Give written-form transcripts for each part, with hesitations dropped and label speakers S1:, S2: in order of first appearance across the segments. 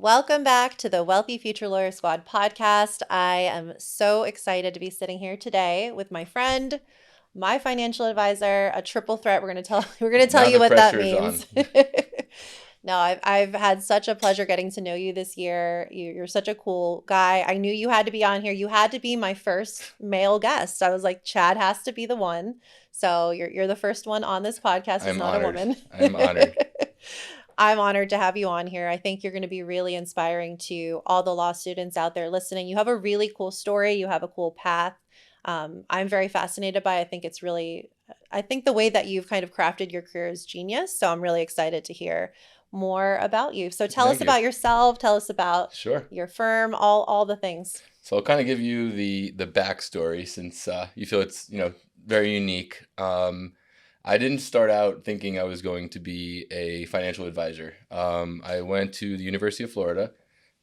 S1: Welcome back to the Wealthy Future Lawyer Squad podcast. I am so excited to be sitting here today with my friend, my financial advisor, a triple threat. We're going to tell
S2: Now
S1: you
S2: the
S1: what that
S2: pressure is on.
S1: means. No, I've had such a pleasure getting to know you this year. You're such a cool guy. I knew you had to be on here. You had to be my first male guest. I was like, Chad has to be the one. So you're the first one on this podcast who's
S2: I'm
S1: not a
S2: honored.
S1: woman.
S2: I'm honored.
S1: I'm honored to have you on here. I think you're going to be really inspiring to all the law students out there listening. You have a really cool story. You have a cool path. I'm very fascinated by. I think the way that you've kind of crafted your career is genius. So I'm really excited to hear more about you. So tell us
S2: Thank you.
S1: about yourself. Tell us about
S2: Sure.
S1: your firm, all the things.
S2: So I'll kind of give you the backstory since you feel it's very unique. I didn't start out thinking I was going to be a financial advisor. I went to the University of Florida,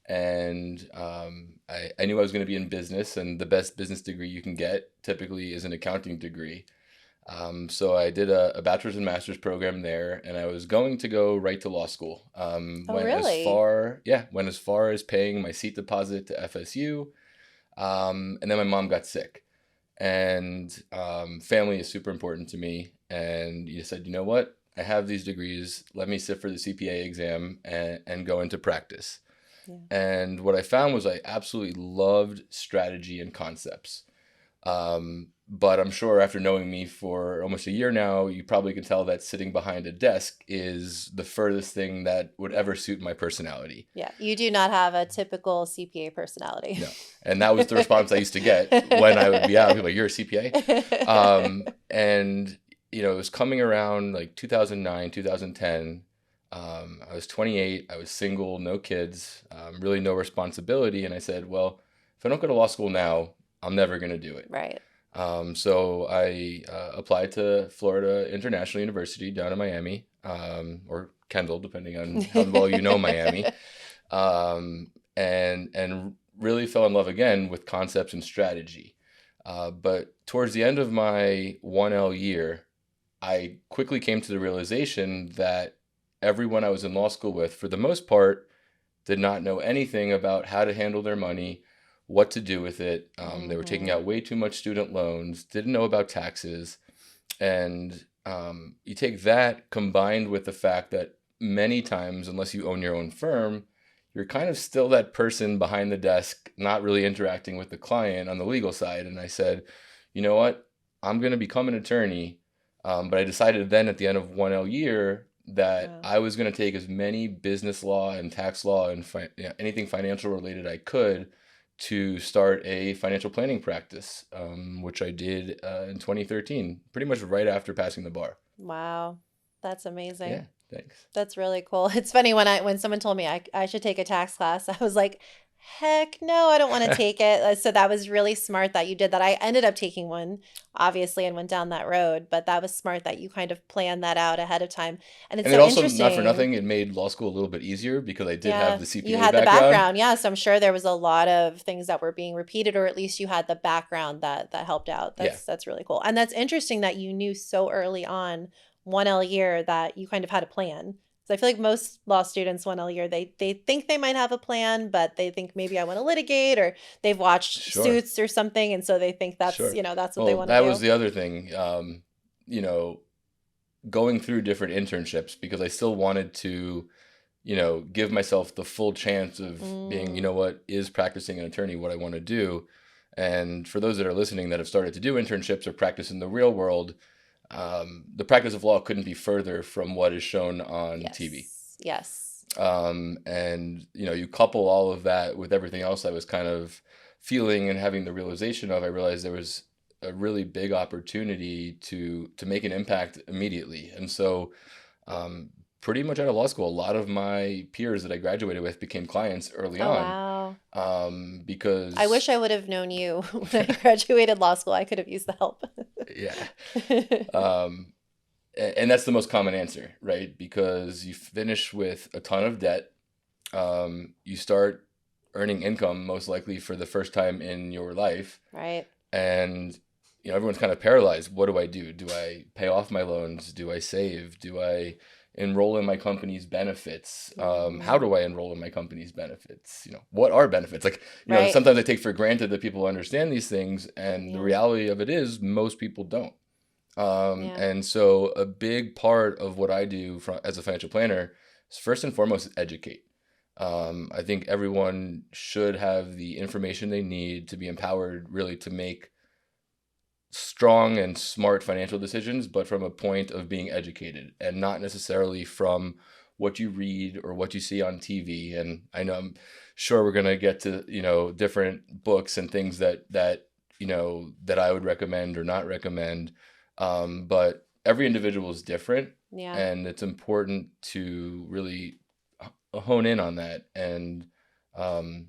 S2: and I knew I was going to be in business, and the best business degree you can get typically is an accounting degree. So I did a bachelor's and master's program there, and I was going to go right to law school.
S1: Oh, really?
S2: Went as far as paying my seat deposit to FSU. And then my mom got sick, and family is super important to me. And you said, you know what? I have these degrees. Let me sit for the CPA exam and go into practice.
S1: Yeah.
S2: And what I found was I absolutely loved strategy and concepts. But I'm sure after knowing me for almost a year now, you probably can tell that sitting behind a desk is the furthest thing that would ever suit my personality.
S1: Yeah. You do not have a typical CPA personality.
S2: No. And that was the response I used to get when I would be out. People like, you're a CPA? And, it was coming around like 2009, 2010. I was 28. I was single, no kids, really no responsibility. And I said, well, if I don't go to law school now, I'm never going to do it.
S1: Right.
S2: So I applied to Florida International University down in Miami, or Kendall, depending on how well you know Miami, and really fell in love again with concepts and strategy. But towards the end of my 1L year, I quickly came to the realization that everyone I was in law school with, for the most part, did not know anything about how to handle their money, what to do with it. They were taking out way too much student loans, didn't know about taxes. And you take that combined with the fact that many times, unless you own your own firm, you're kind of still that person behind the desk, not really interacting with the client on the legal side. And I said, you know what? I'm going to become an attorney. But I decided then at the end of 1L year that I was going to take as many business law and tax law and anything financial related I could to start a financial planning practice, which I did in 2013, pretty much right after passing the bar.
S1: Wow. That's amazing.
S2: Yeah, thanks.
S1: That's really cool. It's funny when someone told me I should take a tax class, I was like, heck no, I don't want to take it. So that was really smart that you did that. I ended up taking one, obviously, and went down that road, but that was smart that you kind of planned that out ahead of time. And it's
S2: And it
S1: so
S2: also,
S1: interesting.
S2: not for nothing, it made law school a little bit easier because I did have the CPA
S1: you had the
S2: background.
S1: background. Yeah. So I'm sure there was a lot of things that were being repeated, or at least you had the background that helped out. That's really cool. And that's interesting that you knew so early on, 1L year, that you kind of had a plan. So I feel like most law students 1L year, they think they might have a plan, but they think maybe I want to litigate, or they've watched Suits or something, and so they think that's that's what they want to do.
S2: That was the other thing, going through different internships, because I still wanted to, give myself the full chance of being, is practicing an attorney what I want to do. And for those that are listening that have started to do internships or practice in the real world, the practice of law couldn't be further from what is shown on TV.
S1: Yes.
S2: And you couple all of that with everything else I was kind of feeling and having the realization of, I realized there was a really big opportunity to make an impact immediately. And so, pretty much out of law school, a lot of my peers that I graduated with became clients early on.
S1: Wow.
S2: Because
S1: I wish I would have known you when I graduated law school. I could have used the help.
S2: Yeah. And that's the most common answer, right? Because you finish with a ton of debt. You start earning income most likely for the first time in your life.
S1: Right.
S2: And everyone's kind of paralyzed. What do I do? Do I pay off my loans? Do I save? Do I enroll in my company's benefits? How do I enroll in my company's benefits? What are benefits? Like,
S1: Right.
S2: sometimes I take for granted that people understand these things, and the
S1: Yeah.
S2: reality of it is most people don't.
S1: Yeah.
S2: And so a big part of what I do as a financial planner is first and foremost educate. I think everyone should have the information they need to be empowered really to make strong and smart financial decisions, but from a point of being educated and not necessarily from what you read or what you see on TV. And I'm sure we're going to get to, different books and things that I would recommend or not recommend. But every individual is different.
S1: Yeah.
S2: And it's important to really hone in on that and, and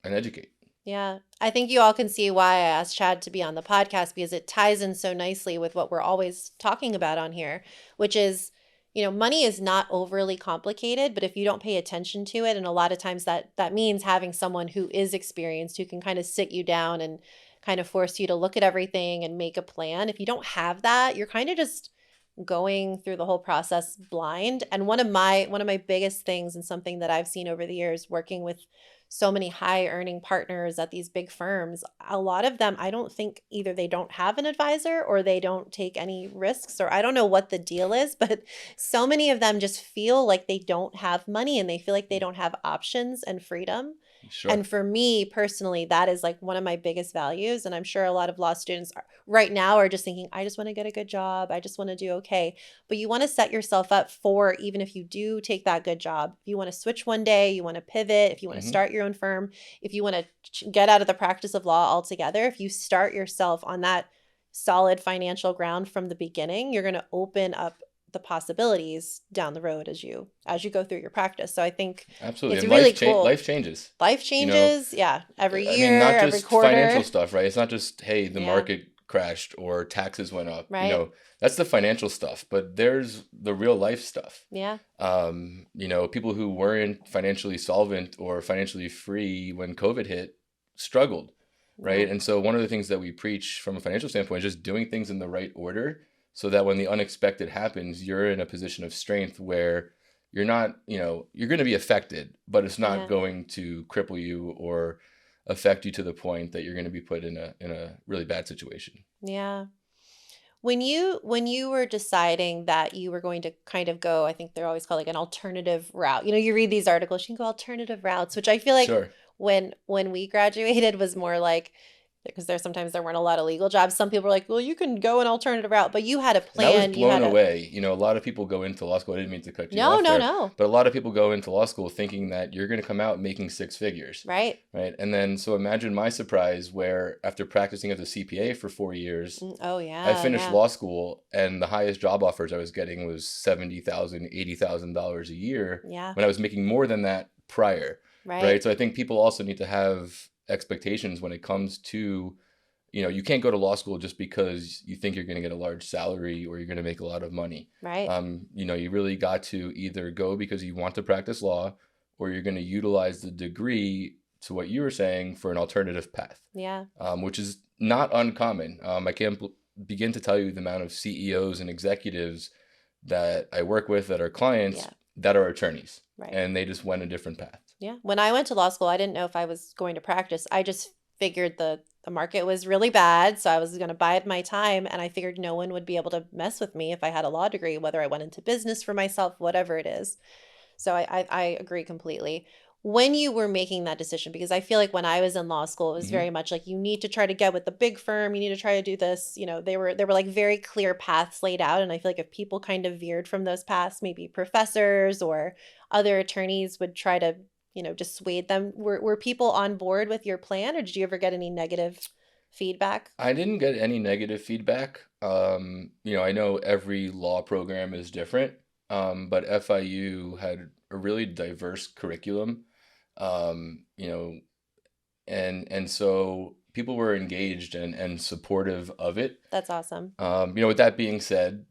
S2: educate.
S1: Yeah. I think you all can see why I asked Chad to be on the podcast, because it ties in so nicely with what we're always talking about on here, which is, money is not overly complicated, but if you don't pay attention to it, and a lot of times that means having someone who is experienced, who can kind of sit you down and kind of force you to look at everything and make a plan. If you don't have that, you're kind of just going through the whole process blind. And one of my biggest things, and something that I've seen over the years working with so many high earning partners at these big firms, a lot of them, I don't think either they don't have an advisor or they don't take any risks, or I don't know what the deal is, but so many of them just feel like they don't have money and they feel like they don't have options and freedom.
S2: Sure.
S1: And for me personally, that is like one of my biggest values. And I'm sure a lot of law students right now are just thinking, I just want to get a good job. I just want to do okay. But you want to set yourself up for, even if you do take that good job, if you want to switch one day, you want to pivot, if you want to start your own firm, if you want to get out of the practice of law altogether, if you start yourself on that solid financial ground from the beginning, you're going to open up the possibilities down the road as you go through your practice. So I think
S2: absolutely,
S1: it's
S2: and
S1: really cool.
S2: Life changes.
S1: Life changes, yeah. Every year,
S2: not just
S1: every quarter.
S2: financial stuff, right? It's not just, hey, the market crashed or taxes went up.
S1: Right.
S2: That's the financial stuff, but there's the real life stuff.
S1: Yeah.
S2: People who weren't financially solvent or financially free when COVID hit struggled, right?
S1: Yeah.
S2: And so one of the things that we preach from a financial standpoint is just doing things in the right order, so that when the unexpected happens, you're in a position of strength where you're not, you're going to be affected, but it's not going to cripple you or affect you to the point that you're going to be put in a really bad situation.
S1: Yeah. When you were deciding that you were going to kind of go, I think they're always called like an alternative route. You read these articles, you can go alternative routes, which I feel like when we graduated was more like, because sometimes there weren't a lot of legal jobs. Some people were like, well, you can go an alternative route, but you had a plan.
S2: And I was blown away. A lot of people go into law school. I didn't mean to cut you off there.
S1: No.
S2: But a lot of people go into law school thinking that you're going to come out making six figures.
S1: Right.
S2: Right. And then, so imagine my surprise where after practicing as a CPA for 4 years, I finished law school, and the highest job offers I was getting was $70,000, $80,000 a year.
S1: Yeah.
S2: When I was making more than that prior. Right. So I think people also need to have expectations when it comes to, you can't go to law school just because you think you're going to get a large salary or you're going to make a lot of money.
S1: Right.
S2: You really got to either go because you want to practice law, or you're going to utilize the degree, to what you were saying, for an alternative path.
S1: Yeah.
S2: Which is not uncommon. I can't begin to tell you the amount of CEOs and executives that I work with that are clients that are attorneys. Right. And they just went a different path.
S1: Yeah. When I went to law school, I didn't know if I was going to practice. I just figured the market was really bad, so I was going to bide my time, and I figured no one would be able to mess with me if I had a law degree, whether I went into business for myself, whatever it is. So I agree completely. When you were making that decision, because I feel like when I was in law school, it was very much like, you need to try to get with the big firm, you need to try to do this. There were like very clear paths laid out, and I feel like if people kind of veered from those paths, maybe professors or other attorneys would try to dissuade them. Were people on board with your plan, or did you ever get any negative feedback?
S2: I didn't get any negative feedback. I know every law program is different, but FIU had a really diverse curriculum, and so people were engaged and supportive of it.
S1: That's awesome.
S2: With that being said,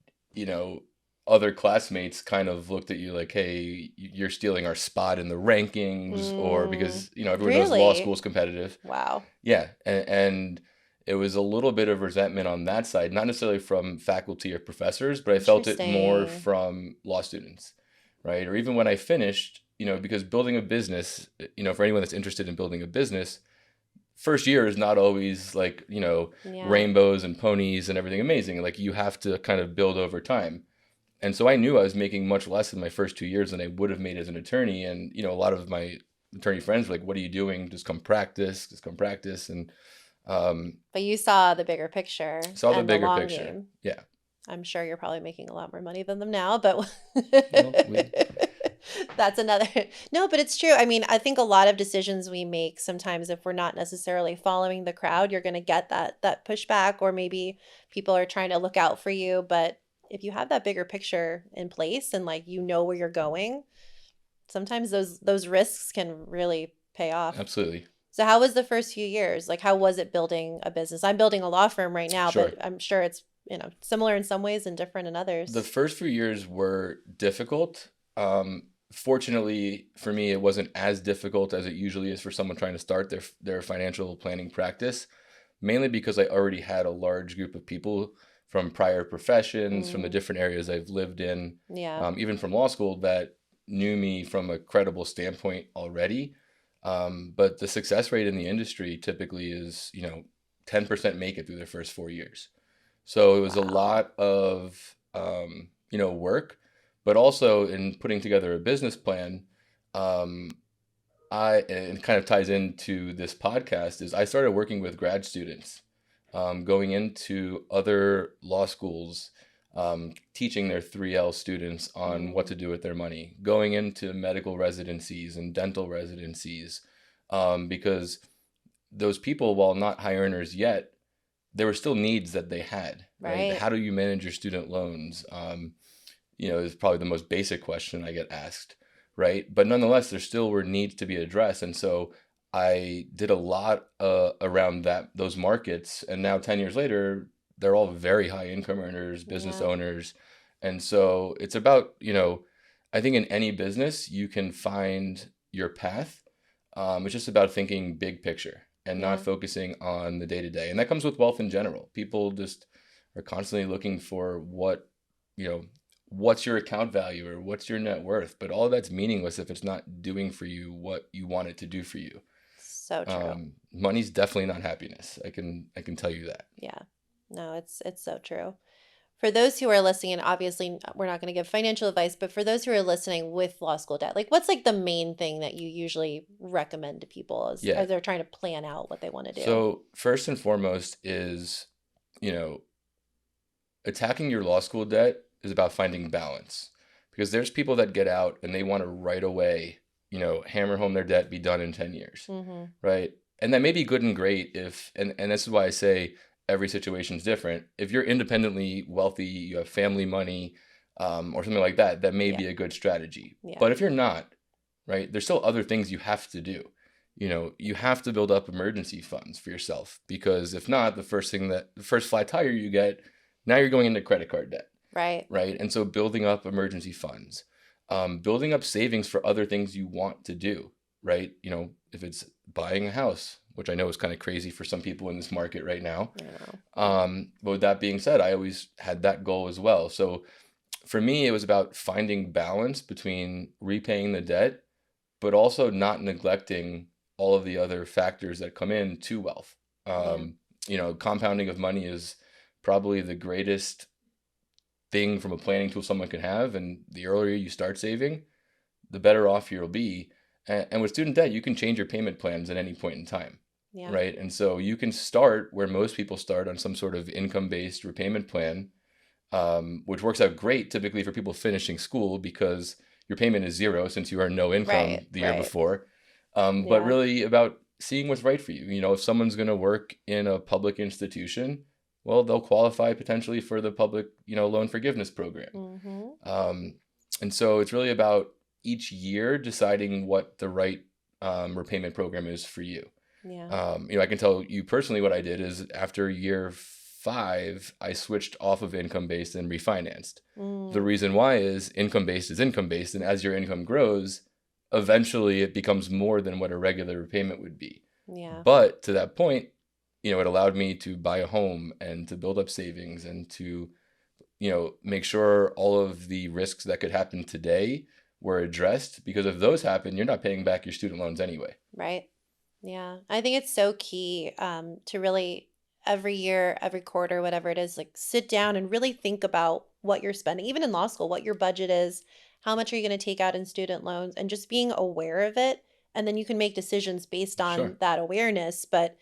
S2: other classmates kind of looked at you like, hey, you're stealing our spot in the rankings, or because, everyone knows law school is competitive.
S1: Wow.
S2: Yeah. And it was a little bit of resentment on that side, not necessarily from faculty or professors, but I felt it more from law students, right? Or even when I finished, because building a business, for anyone that's interested in building a business, first year is not always like, rainbows and ponies and everything amazing. Like you have to kind of build over time. And so I knew I was making much less in my first 2 years than I would have made as an attorney. And, a lot of my attorney friends were like, what are you doing? Just come practice. And
S1: but you saw the bigger picture.
S2: Saw the bigger picture. Game. Yeah.
S1: I'm sure you're probably making a lot more money than them now, but that's another. No, but it's true. I mean, I think a lot of decisions we make sometimes, if we're not necessarily following the crowd, you're going to get that pushback, or maybe people are trying to look out for you. But if you have that bigger picture in place and like where you're going, sometimes those risks can really pay off.
S2: Absolutely.
S1: So how was the first few years? Like, how was it building a business? I'm building a law firm right now,
S2: Sure.
S1: But I'm sure it's similar in some ways and different in others.
S2: The first few years were difficult. Fortunately for me, it wasn't as difficult as it usually is for someone trying to start their financial planning practice, mainly because I already had a large group of people from prior professions, from the different areas I've lived in, even from law school, that knew me from a credible standpoint already. But the success rate in the industry typically is, 10% make it through their first 4 years. So it was a lot of, work, but also in putting together a business plan, and it kind of ties into this podcast, is I started working with grad students, going into other law schools, teaching their 3L students on what to do with their money, going into medical residencies and dental residencies, because those people, while not high earners yet, there were still needs that they had, right? How do you manage your student loans? Is probably the most basic question I get asked, right? But nonetheless, there still were needs to be addressed. And so I did a lot around those markets. And now 10 years later, they're all very high income earners, business owners. And so it's about, I think in any business, you can find your path. It's just about thinking big picture and not focusing on the day-to-day. And that comes with wealth in general. People just are constantly looking for what's your account value or what's your net worth, but all of that's meaningless if it's not doing for you what you want it to do for you.
S1: So true.
S2: Money's definitely not happiness. I can tell you that.
S1: Yeah. No, it's so true. For those who are listening, and obviously we're not going to give financial advice, but for those who are listening with law school debt, like what's like the main thing that you usually recommend to people as they're trying to plan out what they want to do?
S2: So first and foremost is, attacking your law school debt is about finding balance, because there's people that get out and they want to right away, hammer home their debt, be done in 10 years, right? And that may be good and great and this is why I say every situation is different. If you're independently wealthy, you have family money, or something like that, that may be a good strategy. Yeah. But if you're not, right, there's still other things you have to do. You have to build up emergency funds for yourself, because if not, the first flat tire you get, now you're going into credit card debt.
S1: Right.
S2: Right. And so building up emergency funds, building up savings for other things you want to do, right? If it's buying a house, which I know is kind of crazy for some people in this market right now. But with that being said, I always had that goal as well. So for me, it was about finding balance between repaying the debt, but also not neglecting all of the other factors that come in to wealth. Compounding of money is probably the greatest thing from a planning tool someone can have. And the earlier you start saving, the better off you'll be. And with student debt, you can change your payment plans at any point in time. Yeah. Right. And so you can start where most people start, on some sort of income-based repayment plan, which works out great typically for people finishing school, because your payment is zero since you earned no income the year before. But really about seeing what's right for you. If someone's going to work in a public institution, well, they'll qualify potentially for the public, loan forgiveness program. And so it's really about each year deciding what the right repayment program is for you. Yeah. I can tell you personally what I did is after year 5, I switched off of income-based and refinanced. The reason why is income-based is income-based. And as your income grows, eventually it becomes more than what a regular repayment would be. Yeah. But to that point, it allowed me to buy a home and to build up savings and to, make sure all of the risks that could happen today were addressed, because if those happen, you're not paying back your student loans anyway.
S1: Right. Yeah. I think it's so key to really every year, every quarter, whatever it is, like sit down and really think about what you're spending, even in law school, what your budget is, how much are you going to take out in student loans, and just being aware of it. And then you can make decisions based on
S2: Sure.
S1: that awareness. But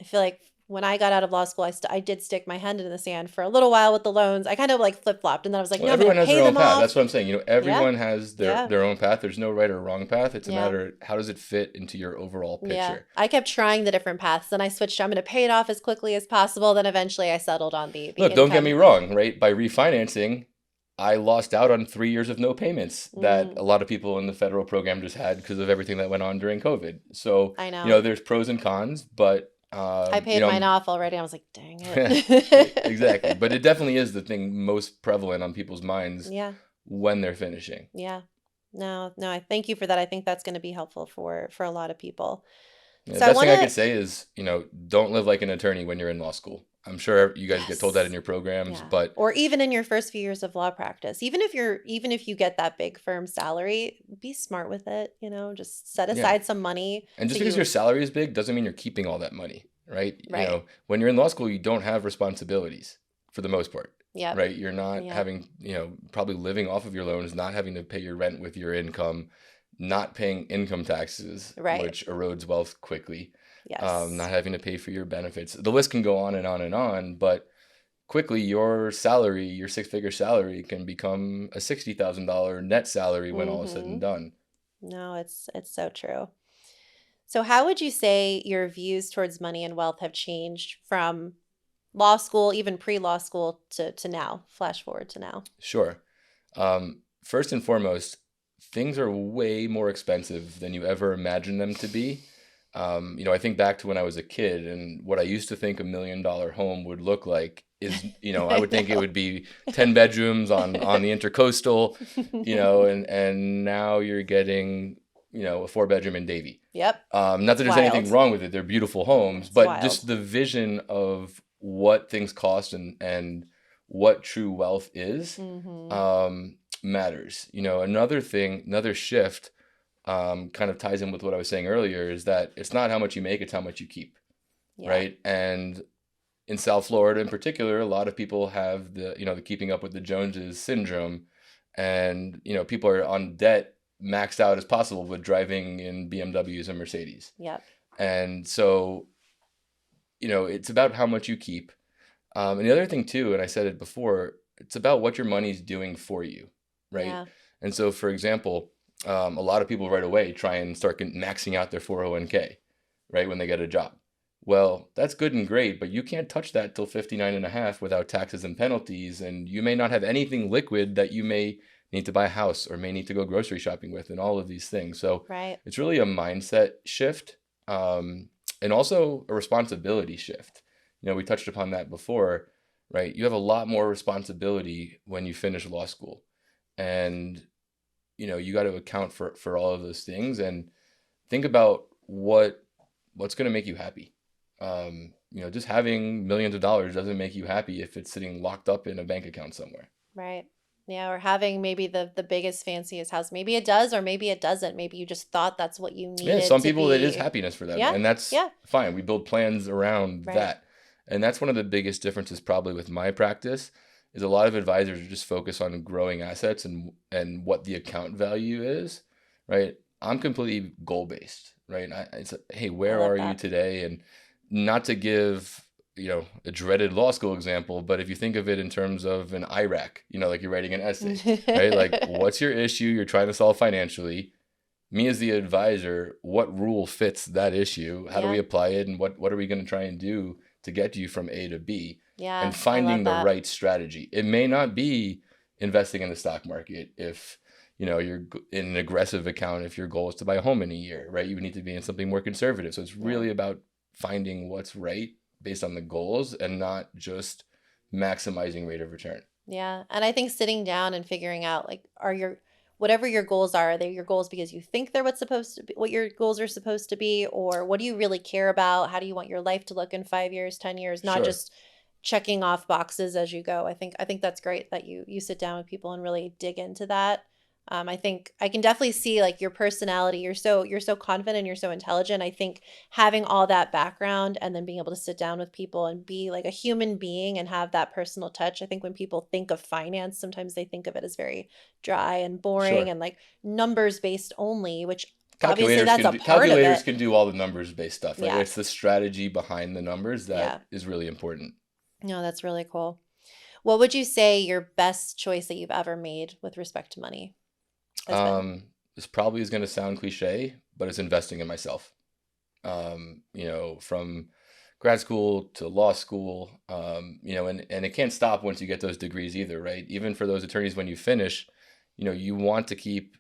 S1: I feel like when I got out of law school, I did stick my hand in the sand for a little while with the loans. I kind of like flip flopped, and then I was like,
S2: Well,
S1: no, I'm going
S2: everyone
S1: to
S2: has
S1: pay
S2: their own
S1: them
S2: path.
S1: off.
S2: That's what I'm saying.
S1: Yeah.
S2: Everyone has
S1: Yeah.
S2: their own path. There's no right or wrong path. It's a
S1: Yeah.
S2: matter, how does it fit into your overall
S1: Yeah.
S2: picture?
S1: I kept trying the different paths. Then I switched to I'm going to pay it off as quickly as possible. Then eventually I settled on the
S2: Look, don't get me
S1: income.
S2: wrong, right? By refinancing, I lost out on 3 years of no payments that a lot of people in the federal program just had because of everything that went on during COVID. So,
S1: I know.
S2: there's pros and cons, but
S1: I paid mine off already. I was like, dang
S2: exactly. But
S1: it.
S2: it definitely is the thing most prevalent on people's minds
S1: Yeah.
S2: when they're finishing.
S1: Yeah. No, I thank you for that. I think that's going to be helpful for a lot of people.
S2: Yeah, the
S1: So I
S2: best
S1: want
S2: thing I could
S1: to,
S2: say is, don't live like an attorney when you're in law school. I'm sure you guys get told that in
S1: yes.
S2: your programs,
S1: Yeah.
S2: but
S1: Or even in your first few years of law practice, even if you get that big firm salary, be smart with it, just set
S2: yeah.
S1: aside some money
S2: And just
S1: so
S2: because your
S1: you,
S2: salary is big doesn't mean you're keeping all that money, right?
S1: right.
S2: When you're in law school, you don't have responsibilities for the most part,
S1: Yep.
S2: right? You're not
S1: Yep.
S2: having, probably living off of your loans, not having to pay your rent with your income, not paying income taxes,
S1: Right.
S2: which erodes wealth quickly,
S1: Yes.
S2: not having to pay for your benefits. The list can go on and on and on, but quickly your salary, your six-figure salary, can become a $60,000 net salary when all is said and done.
S1: No, it's so true. So how would you say your views towards money and wealth have changed from law school, even pre-law school, to now? Flash forward to now.
S2: Sure. First and foremost, things are way more expensive than you ever imagined them to be. I think back to when I was a kid, and what I used to think $1 million home would look like is, I would think it would be 10 bedrooms on the intercoastal, and now you're getting, a 4-bedroom in Davie.
S1: Yep.
S2: Not that there's anything
S1: Wild.
S2: wrong with it. They're beautiful homes,
S1: It's
S2: but
S1: wild.
S2: just the vision of what things cost and what true wealth is, matters. Another shift, kind of ties in with what I was saying earlier, is that it's not how much you make, it's how much you keep.
S1: Yeah.
S2: Right. And in South Florida in particular, a lot of people have the keeping up with the Joneses syndrome, and, people are on debt maxed out as possible with driving in BMWs and Mercedes.
S1: Yep.
S2: And so, it's about how much you keep. And the other thing too, and I said it before, it's about what your money's doing for you. Right.
S1: Yeah.
S2: And so, for example, a lot of people right away try and start maxing out their 401k, right, when they get a job. Well, that's good and great, but you can't touch that till 59 and a half without taxes and penalties. And you may not have anything liquid that you may need to buy a house or may need to go grocery shopping with, and all of these things. So
S1: Right.
S2: it's really a mindset shift, and also a responsibility shift. We touched upon that before, right? You have a lot more responsibility when you finish law school. And you got to account for all of those things and think about what's going to make you happy. Just having millions of dollars doesn't make you happy if it's sitting locked up in a bank account somewhere.
S1: Right. Yeah. Or having maybe the biggest, fanciest house. Maybe it does, or maybe it doesn't. Maybe you just thought that's what you needed.
S2: Yeah, some
S1: to
S2: people it is
S1: be.
S2: happiness for them,
S1: Yeah.
S2: and that's
S1: Yeah.
S2: fine. We build plans around
S1: Right.
S2: that. And that's one of the biggest differences probably with my practice, is a lot of advisors just focus on growing assets and what the account value is, right? I'm completely goal based, right? It's hey,
S1: I
S2: where
S1: love
S2: are you
S1: that.
S2: today? And not to give, a dreaded law school example, but if you think of it in terms of an IRAC, like you're writing an essay, right? Like, what's your issue you're trying to solve financially? Me as the advisor, what rule fits that issue? How do we
S1: Yeah.
S2: apply it? And what are we going to try and do to get you from A to B?
S1: Yeah.
S2: And
S1: I
S2: finding
S1: love
S2: the
S1: that.
S2: right strategy. It may not be investing in the stock market if, you're in an aggressive account, if your goal is to buy a home in a year, right? You need to be in something more conservative. So it's
S1: Yeah.
S2: really about finding what's right based on the goals and not just maximizing rate of return.
S1: Yeah. And I think sitting down and figuring out, like, whatever your goals are they your goals because you think they're what's supposed to be, what your goals are supposed to be, or what do you really care about? How do you want your life to look in 5 years, 10 years, not
S2: Sure.
S1: just checking off boxes as you go. I think that's great that you sit down with people and really dig into that. I think I can definitely see like your personality. You're so confident, you're so intelligent. I think having all that background and then being able to sit down with people and be like a human being and have that personal touch. I think when people think of finance, sometimes they think of it as very dry and boring
S2: Sure.
S1: and like numbers based only, which obviously that's a part of
S2: Calculators
S1: it.
S2: can do all the numbers based stuff, right?
S1: Yeah.
S2: It's the strategy behind the numbers that
S1: Yeah.
S2: is really important.
S1: No, that's really cool. What would you say your best choice that you've ever made with respect to money has been?
S2: This probably is going to sound cliche, but it's investing in myself. From grad school to law school, and it can't stop once you get those degrees either, right? Even for those attorneys, when you finish, you want to keep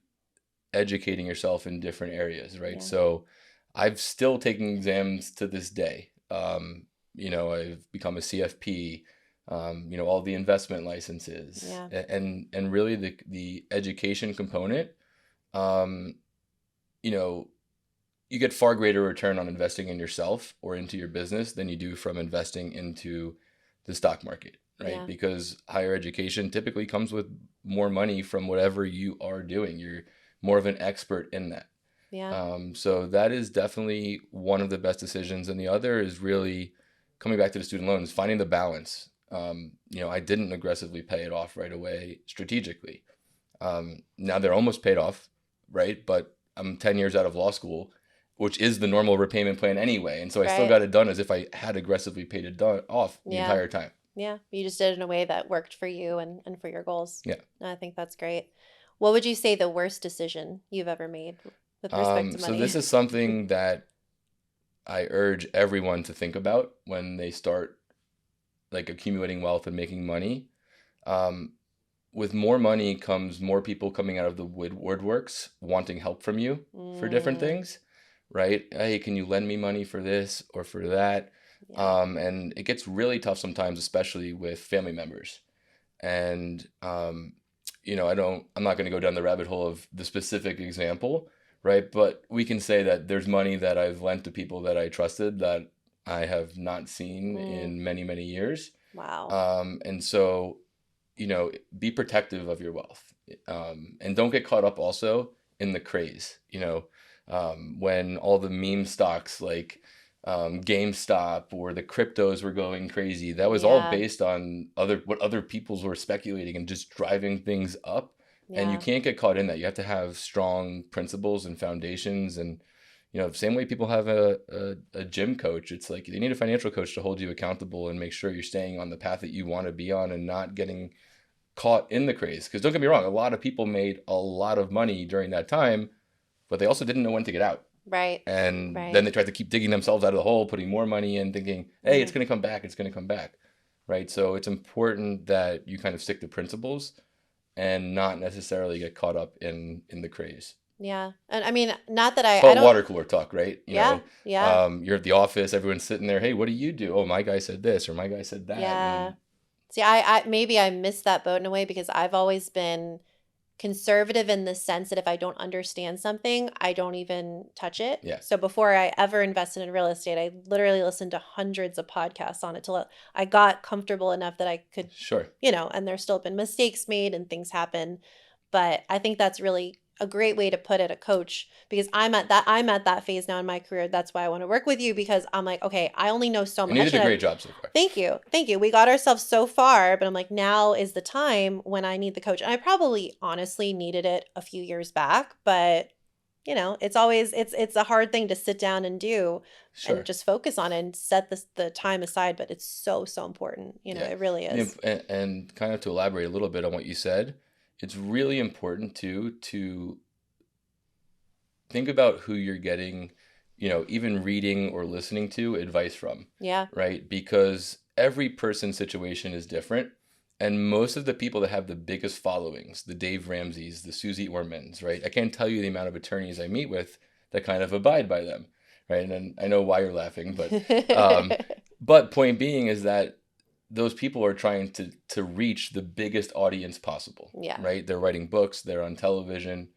S2: educating yourself in different areas, right?
S1: Yeah.
S2: So I've still taken exams to this day. I've become a CFP, all the investment licenses,
S1: Yeah.
S2: and really the education component, um, you know, you get far greater return on investing in yourself or into your business than you do from investing into the stock market, right?
S1: Yeah.
S2: Because higher education typically comes with more money from whatever you are doing. You're more of an expert in that.
S1: Yeah.
S2: So that is definitely one of the best decisions. And the other is really coming back to the student loans, finding the balance. I didn't aggressively pay it off right away strategically. Now they're almost paid off, right? But I'm 10 years out of law school, which is the normal repayment plan anyway. And so I still
S1: Right.
S2: got it done as if I had aggressively paid it off the
S1: Yeah.
S2: entire time.
S1: Yeah. You just did it in a way that worked for you and for your goals.
S2: Yeah.
S1: I think that's great. What would you say the worst decision you've ever made with respect to
S2: So
S1: money?
S2: this is something that I urge everyone to think about when they start like accumulating wealth and making money. Um, with more money comes more people coming out of the woodworks wanting help from you for different
S1: Mm,
S2: things, right? Hey, can you lend me money for this or for that?
S1: yeah.
S2: And it gets really tough sometimes, especially with family members. And I'm not going to go down the rabbit hole of the specific example, right? But we can say that there's money that I've lent to people that I trusted that I have not seen
S1: Mm,
S2: in many, many years.
S1: wow.
S2: And so, be protective of your wealth, and don't get caught up also in the craze. When all the meme stocks like GameStop or the cryptos were going crazy, that was all
S1: Yeah.
S2: based on what other peoples were speculating and just driving things up. And you
S1: Yeah.
S2: can't get caught in that. You have to have strong principles and foundations. And same way people have a gym coach, it's like they need a financial coach to hold you accountable and make sure you're staying on the path that you want to be on and not getting caught in the craze. Because don't get me wrong, a lot of people made a lot of money during that time, but they also didn't know when to get out.
S1: Right.
S2: And then
S1: Right.
S2: they tried to keep digging themselves out of the hole, putting more money in, thinking, hey, it's
S1: Mm.
S2: going to come back, it's going to come back. Right. So it's important that you kind of stick to principles and not necessarily get caught up in the craze.
S1: Yeah. And I mean, not that
S2: It's
S1: I
S2: called
S1: don't.
S2: water cooler talk, right?
S1: Yeah. Yeah.
S2: You're at the office, everyone's sitting there, hey, what do you do? Oh, my guy said this or my guy said that.
S1: Yeah.
S2: And
S1: See, I maybe I missed that boat in a way because I've always been conservative in the sense that if I don't understand something, I don't even touch it.
S2: yeah,
S1: So before I ever invested in real estate, I literally listened to hundreds of podcasts on it till I got comfortable enough that I could,
S2: sure.
S1: and there's still been mistakes made and things happen. But I think that's really a great way to put it, a coach, because I'm at that phase now in my career. That's why I want to work with you, because I'm like, okay, I only know so
S2: And you
S1: much
S2: did a
S1: and
S2: great job so far.
S1: thank you. Thank you. We got ourselves so far, but I'm like, now is the time when I need the coach. And I probably honestly needed it a few years back, but it's a hard thing to sit down and do and
S2: Sure.
S1: just focus on it and set the time aside, but it's so, so important.
S2: Yeah.
S1: It really is.
S2: And kind of to elaborate a little bit on what you said, it's really important too to think about who you're getting, even reading or listening to advice from,
S1: Yeah.
S2: right? Because every person's situation is different. And most of the people that have the biggest followings, the Dave Ramseys, the Susie Ormans, right? I can't tell you the amount of attorneys I meet with that kind of abide by them, right? And I know why you're laughing, but point being is that those people are trying to reach the biggest audience possible,
S1: Yeah.
S2: right? They're writing books, they're on television,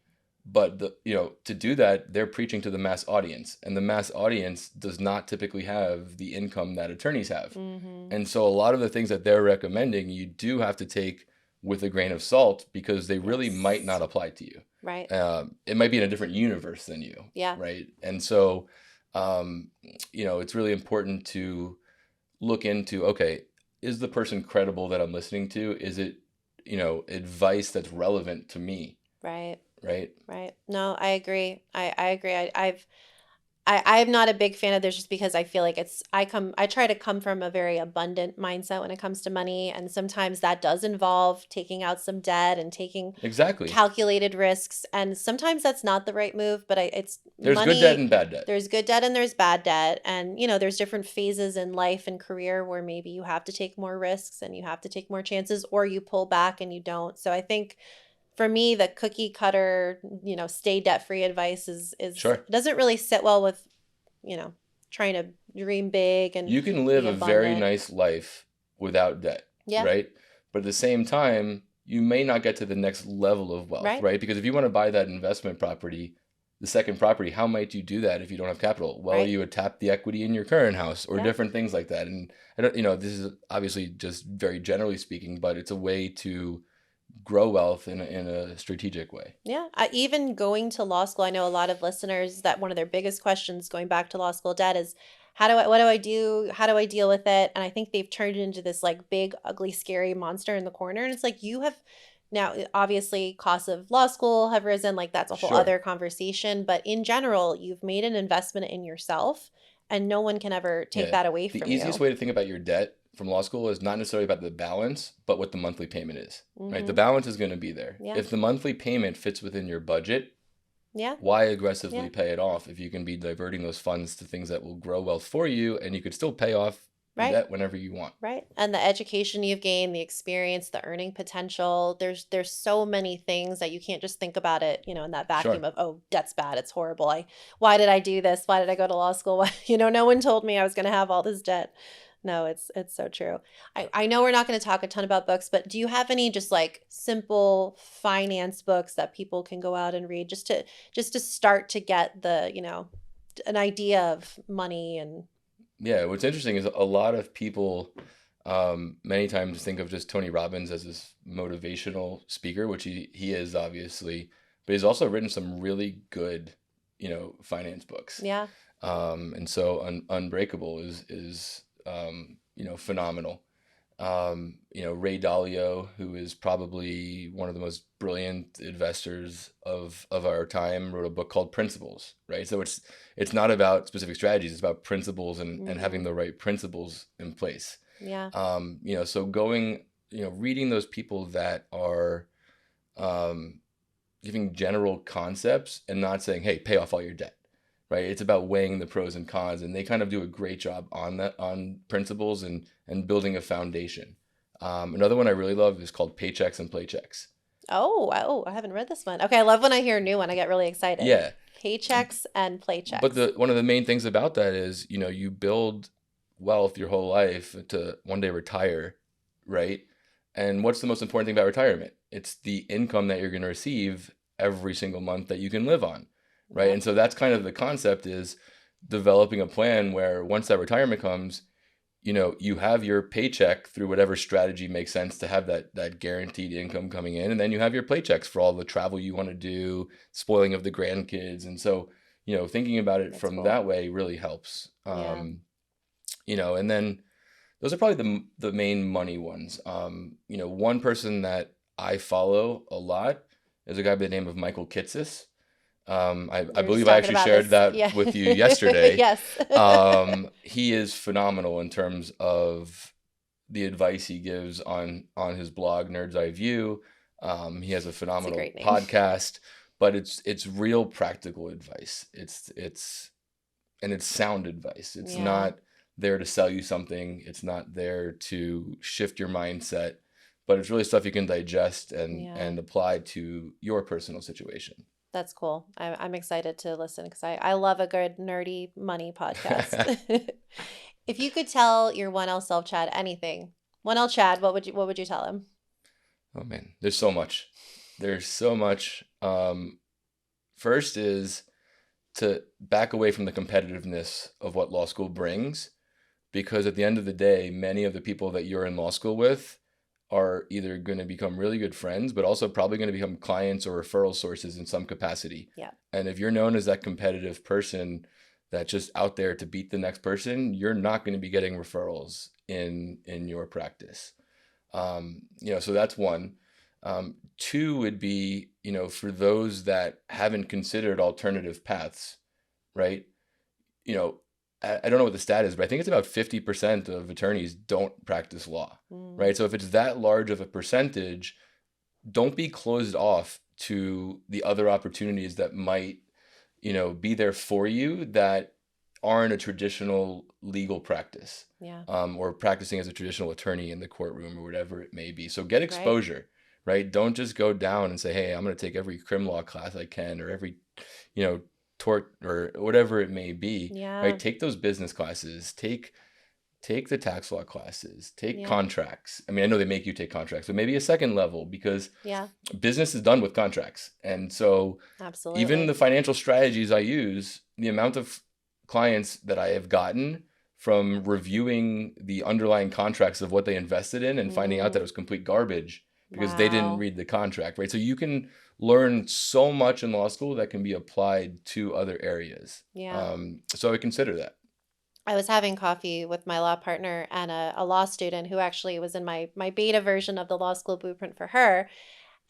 S2: but to do that, they're preaching to the mass audience, and the mass audience does not typically have the income that attorneys have.
S1: Mm-hmm.
S2: And so a lot of the things that they're recommending, you do have to take with a grain of salt, because they really might not apply to you.
S1: Right.
S2: It might be in a different universe than you.
S1: Yeah.
S2: Right. And so, it's really important to look into, okay, is the person credible that I'm listening to? Is it, advice that's relevant to me?
S1: Right.
S2: Right.
S1: Right. No, I agree. I agree. I'm not a big fan of this, just because I feel like I try to come from a very abundant mindset when it comes to money. And sometimes that does involve taking out some debt and taking
S2: Exactly.
S1: calculated risks. And sometimes that's not the right move, but it's
S2: There's
S1: money.
S2: good debt and bad debt.
S1: There's good debt and there's bad debt. And, there's different phases in life and career where maybe you have to take more risks and you have to take more chances, or you pull back and you don't. So I think, for me, the cookie cutter, stay debt free advice is
S2: Sure.
S1: doesn't really sit well with, trying to dream big and
S2: you can live
S1: be
S2: a very
S1: abundant.
S2: nice life without debt.
S1: Yeah.
S2: Right. But at the same time, you may not get to the next level of wealth.
S1: Right.
S2: Right. Because if you want to buy that investment property, the second property, how might you do that if you don't have capital? Well,
S1: Right.
S2: you would tap the equity in your current house, or
S1: Yeah.
S2: different things like that. And I don't, this is obviously just very generally speaking, but it's a way to grow wealth in a strategic way.
S1: Yeah. Even going to law school, I know a lot of listeners that one of their biggest questions going back to law school debt is, what do I do? How do I deal with it? And I think they've turned it into this like big, ugly, scary monster in the corner. And it's like, you have now, obviously, costs of law school have risen. Like, that's a whole
S2: Sure.
S1: other conversation. But in general, you've made an investment in yourself, and no one can ever take that away from you.
S2: The easiest way to think about your debt from law school is not necessarily about the balance, but what the monthly payment is. Right? The balance is going to be there.
S1: Yeah.
S2: If the monthly payment fits within your budget,
S1: Yeah.
S2: why aggressively
S1: Yeah.
S2: pay it off if you can be diverting those funds to things that will grow wealth for you, and you could still pay off the
S1: Right.
S2: debt whenever you want.
S1: Right. And the education you've gained, the experience, the earning potential, there's so many things that you can't just think about it, in that vacuum
S2: Sure.
S1: of, oh, debt's bad, it's horrible. Why did I do this? Why did I go to law school? No one told me I was going to have all this debt. No, it's so true. I know we're not going to talk a ton about books, but do you have any just like simple finance books that people can go out and read just to start to get the, an idea of money? And
S2: Yeah, what's interesting is a lot of people many times think of just Tony Robbins as this motivational speaker, which he is obviously, but he's also written some really good, finance books.
S1: yeah.
S2: And so Unbreakable is phenomenal. Ray Dalio, who is probably one of the most brilliant investors of our time, wrote a book called Principles, right? So it's not about specific strategies, it's about principles and having the right principles in place.
S1: Yeah.
S2: So going, reading those people that are giving general concepts and not saying, hey, pay off all your debt. Right. It's about weighing the pros and cons, and they kind of do a great job on that, on principles and building a foundation. Another one I really love is called Paychecks and Playchecks.
S1: Oh, I haven't read this one. Okay, I love when I hear a new one. I get really excited.
S2: Yeah.
S1: Paychecks and Playchecks.
S2: But one of the main things about that is, you build wealth your whole life to one day retire, right? And what's the most important thing about retirement? It's the income that you're going to receive every single month that you can live on. Right.
S1: Yep.
S2: And so that's kind of the concept, is developing a plan where once that retirement comes, you have your paycheck through whatever strategy makes sense to have that guaranteed income coming in. And then you have your playchecks for all the travel you want to do, spoiling of the grandkids. And so, thinking about it
S1: That's
S2: from
S1: cool.
S2: that way really helps.
S1: Yeah.
S2: And then those are probably the main money ones. One person that I follow a lot is a guy by the name of Michael Kitces. I believe I actually shared that with you yesterday.
S1: Yes.
S2: He is phenomenal in terms of the advice he gives on his blog, Nerd's Eye View. He has a phenomenal podcast, but it's real practical advice. It's sound advice. It's not there to sell you something. It's not there to shift your mindset, but it's really stuff you can digest and apply to your personal situation.
S1: That's cool. I'm excited to listen because I love a good nerdy money podcast. If you could tell your 1L self, Chad, anything, 1L Chad, what would you tell him?
S2: Oh man, there's so much. There's so much. First is to back away from the competitiveness of what law school brings, because at the end of the day, many of the people that you're in law school with are either going to become really good friends, but also probably going to become clients or referral sources in some capacity.
S1: Yeah.
S2: And if you're known as that competitive person that's just out there to beat the next person, you're not going to be getting referrals in your practice. So that's one. Two would be, for those that haven't considered alternative paths, right? I don't know what the stat is, but I think it's about 50% of attorneys don't practice law, right? So if it's that large of a percentage, don't be closed off to the other opportunities that might, be there for you that aren't a traditional legal practice.
S1: Yeah.
S2: Or practicing as a traditional attorney in the courtroom or whatever it may be. So get exposure, right? Don't just go down and say, hey, I'm going to take every crim law class I can, or every, tort or whatever it may be.
S1: Yeah.
S2: Right? Take those business classes, take the tax law classes, take contracts. I mean, I know they make you take contracts, but maybe a second level, because business is done with contracts. And so
S1: absolutely,
S2: even the financial strategies I use, the amount of clients that I have gotten from reviewing the underlying contracts of what they invested in and finding out that it was complete garbage because they didn't read the contract, right? So you can learn so much in law school that can be applied to other areas.
S1: Yeah.
S2: So I consider that.
S1: I was having coffee with my law partner and a law student who actually was in my beta version of the law school blueprint for her.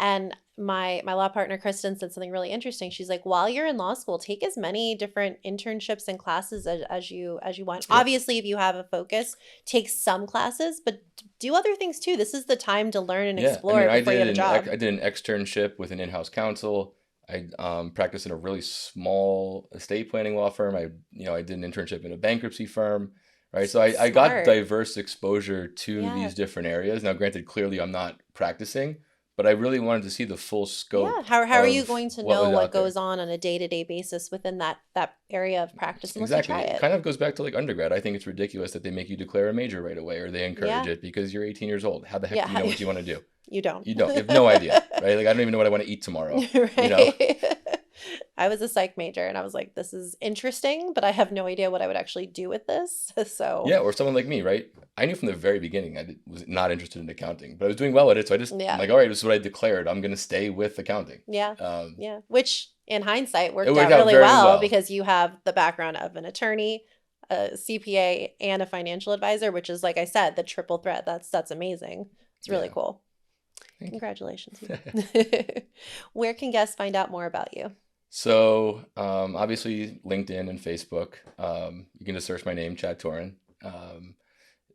S1: And my law partner, Kristen, said something really interesting. She's like, while you're in law school, take as many different internships and classes as you want. Yep. Obviously, if you have a focus, take some classes, but do other things too. This is the time to learn and explore before you have a job.
S2: I did an externship with an in-house counsel. I practiced in a really small estate planning law firm. I did an internship in a bankruptcy firm. Right. So I got diverse exposure to these different areas. Now, granted, clearly I'm not practicing, but I really wanted to see the full scope.
S1: Yeah. How are you going to know what goes on a day-to-day basis within that area of practice unless you try it?
S2: It kind of goes back to like undergrad. I think it's ridiculous that they make you declare a major right away, or they encourage it because you're 18 years old. How the heck do you know what you want to do?
S1: You don't.
S2: You don't. You have no idea, right? Like, I don't even know what I want to eat tomorrow.
S1: Right. I was a psych major and I was like, this is interesting, but I have no idea what I would actually do with this. So
S2: yeah, or someone like me, right? I knew from the very beginning I was not interested in accounting, but I was doing well at it. So I just, I'm like, all right, this is what I declared. I'm going to stay with accounting.
S1: Yeah. Which in hindsight worked out really well because you have the background of an attorney, a CPA, and a financial advisor, which is, like I said, the triple threat. That's amazing. It's really cool. Congratulations. Where can guests find out more about you?
S2: So obviously LinkedIn and Facebook. You can just search my name, Chad Tourin.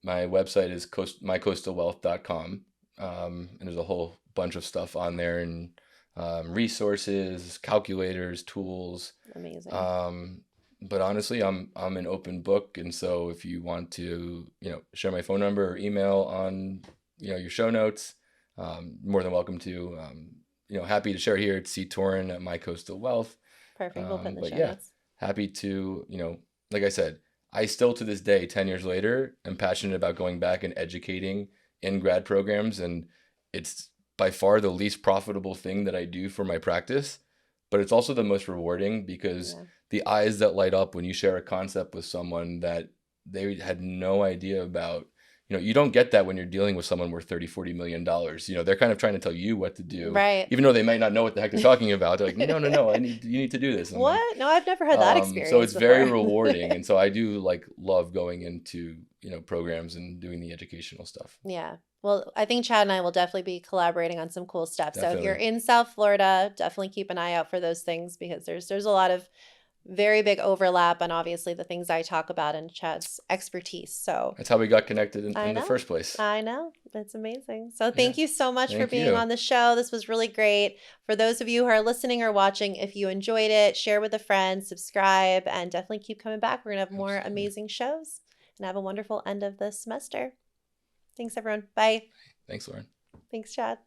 S2: My website is mycoastalwealth.com. And there's a whole bunch of stuff on there, and resources, calculators, tools.
S1: Amazing.
S2: But honestly, I'm an open book, and so if you want to, share my phone number or email on, your show notes, more than welcome to. Happy to share here at Tourin at My Coastal Wealth.
S1: Perfect. We'll put in the show notes.
S2: Happy to, like I said, I still to this day, 10 years later, am passionate about going back and educating in grad programs. And it's by far the least profitable thing that I do for my practice, but it's also the most rewarding because the eyes that light up when you share a concept with someone that they had no idea about. You don't get that when you're dealing with someone worth $30-40 million. They're kind of trying to tell you what to do,
S1: right?
S2: Even though they might not know what the heck they're talking about. They're like, no, you need to do this.
S1: What? Like, no, I've never had that experience.
S2: So it's very rewarding, and so I do love going into programs and doing the educational stuff.
S1: Yeah. Well, I think Chad and I will definitely be collaborating on some cool stuff. Definitely. So if you're in South Florida, definitely keep an eye out for those things because there's a lot of very big overlap and obviously the things I talk about in Chad's expertise. So
S2: that's how we got connected in the first place.
S1: I know. That's amazing. So thank you so much for being on the show. This was really great. For those of you who are listening or watching, if you enjoyed it, share with a friend, subscribe, and definitely keep coming back. We're going to have more amazing shows and have a wonderful end of the semester. Thanks, everyone. Bye.
S2: Thanks, Lauren.
S1: Thanks, Chad.